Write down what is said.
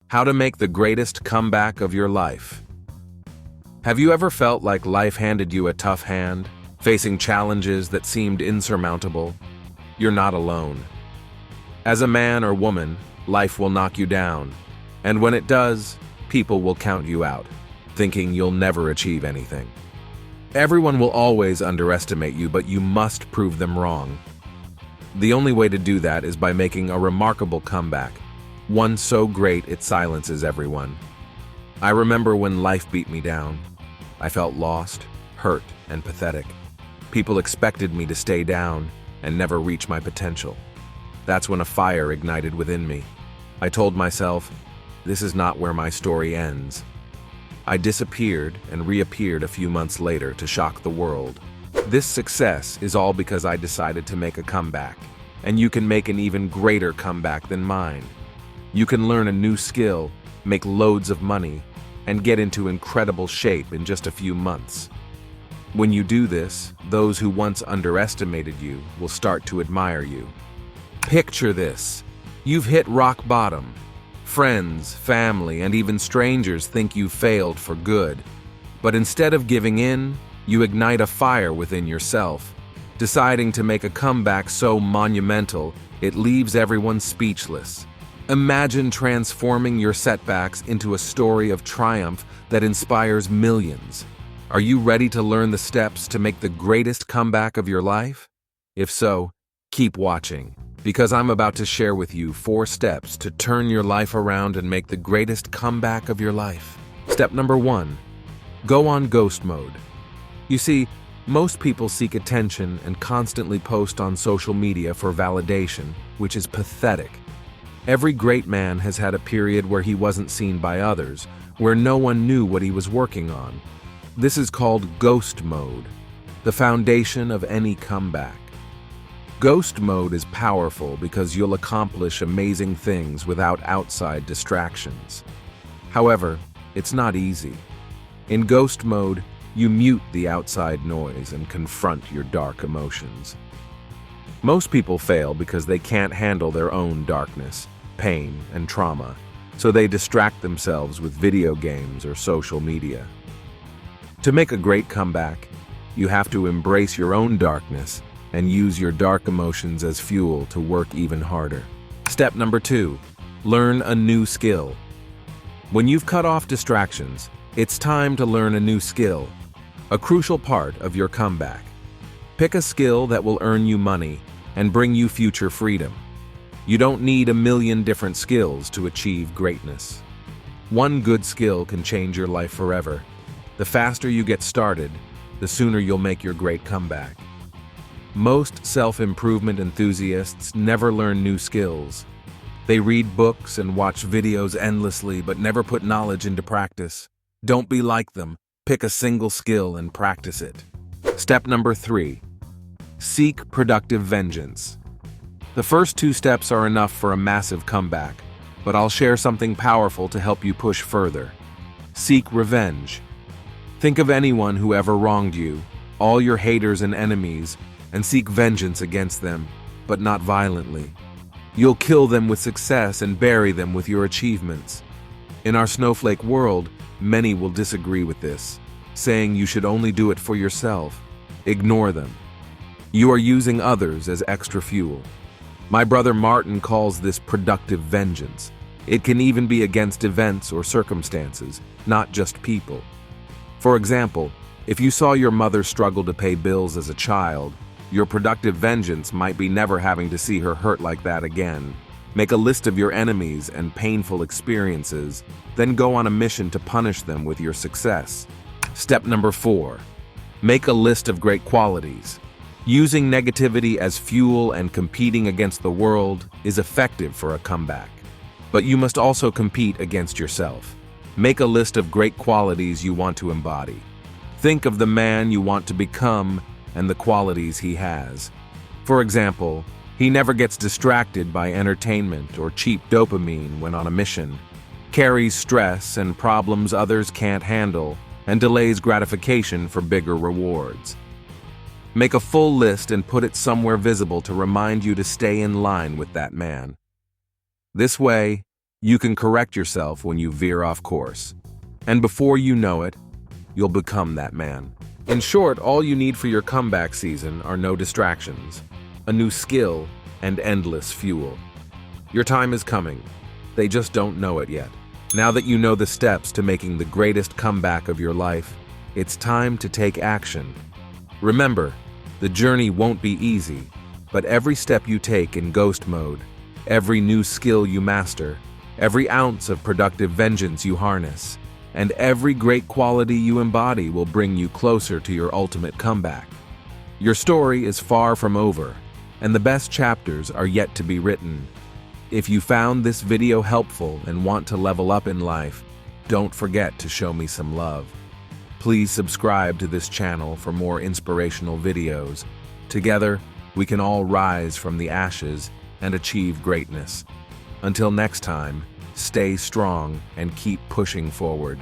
How to make the greatest comeback of your life. Have you ever felt like life handed you a tough hand, facing challenges that seemed insurmountable? You're not alone. As a man or woman, life will knock you down, and when it does, people will count you out, thinking you'll never achieve anything. Everyone will always underestimate you, but you must prove them wrong. The only way to do that is by making a remarkable comeback, one so great it silences everyone. I remember when life beat me down. I felt lost, hurt, and pathetic. People expected me to stay down and never reach my potential. That's when a fire ignited within me. I told myself, this is not where my story ends. I disappeared and reappeared a few months later to shock the world. This success is all because I decided to make a comeback, and you can make an even greater comeback than mine. You can learn a new skill, make loads of money, and get into incredible shape in just a few months. When you do this, those who once underestimated you will start to admire you. Picture this. You've hit rock bottom. Friends, family, and even strangers think you failed for good. But instead of giving in, you ignite a fire within yourself, deciding to make a comeback so monumental it leaves everyone speechless. Imagine transforming your setbacks into a story of triumph that inspires millions. Are you ready to learn the steps to make the greatest comeback of your life? If so, keep watching, because I'm about to share with you 4 steps to turn your life around and make the greatest comeback of your life. Step number 1. Go on ghost mode. You see, most people seek attention and constantly post on social media for validation, which is pathetic. Every great man has had a period where he wasn't seen by others, where no one knew what he was working on. This is called ghost mode, the foundation of any comeback. Ghost mode is powerful because you'll accomplish amazing things without outside distractions. However, it's not easy. In ghost mode, you mute the outside noise and confront your dark emotions. Most people fail because they can't handle their own darkness, pain, and trauma, so they distract themselves with video games or social media. To make a great comeback, you have to embrace your own darkness and use your dark emotions as fuel to work even harder. Step number 2. Learn a new skill. When you've cut off distractions, it's time to learn a new skill, a crucial part of your comeback. Pick a skill that will earn you money and bring you future freedom. You don't need a million different skills to achieve greatness. One good skill can change your life forever. The faster you get started, the sooner you'll make your great comeback. Most self-improvement enthusiasts never learn new skills. They read books and watch videos endlessly but never put knowledge into practice. Don't be like them. Pick a single skill and practice it. Step number 3. Seek productive vengeance. The first 2 steps are enough for a massive comeback, but I'll share something powerful to help you push further. Seek revenge. Think of anyone who ever wronged you, all your haters and enemies, and seek vengeance against them, but not violently. You'll kill them with success and bury them with your achievements. In our snowflake world, many will disagree with this, saying you should only do it for yourself. Ignore them. You are using others as extra fuel. My brother Martin calls this productive vengeance. It can even be against events or circumstances, not just people. For example, if you saw your mother struggle to pay bills as a child, your productive vengeance might be never having to see her hurt like that again. Make a list of your enemies and painful experiences, then go on a mission to punish them with your success. Step number 4. Make a list of great qualities. Using negativity as fuel and competing against the world is effective for a comeback. But you must also compete against yourself. Make a list of great qualities you want to embody. Think of the man you want to become and the qualities he has. For example, he never gets distracted by entertainment or cheap dopamine when on a mission, carries stress and problems others can't handle, and delays gratification for bigger rewards. Make a full list and put it somewhere visible to remind you to stay in line with that man. This way, You can correct yourself when you veer off course. And before you know it, you'll become that man. In short, all you need for your comeback season are no distractions, a new skill, and endless fuel. Your time is coming. They just don't know it yet. Now that you know the steps to making the greatest comeback of your life, it's time to take action. Remember, the journey won't be easy, but every step you take in ghost mode, every new skill you master, every ounce of productive vengeance you harness, and every great quality you embody will bring you closer to your ultimate comeback. Your story is far from over, and the best chapters are yet to be written. If you found this video helpful and want to level up in life, don't forget to show me some love. Please subscribe to this channel for more inspirational videos. Together, we can all rise from the ashes and achieve greatness. Until next time, stay strong and keep pushing forward.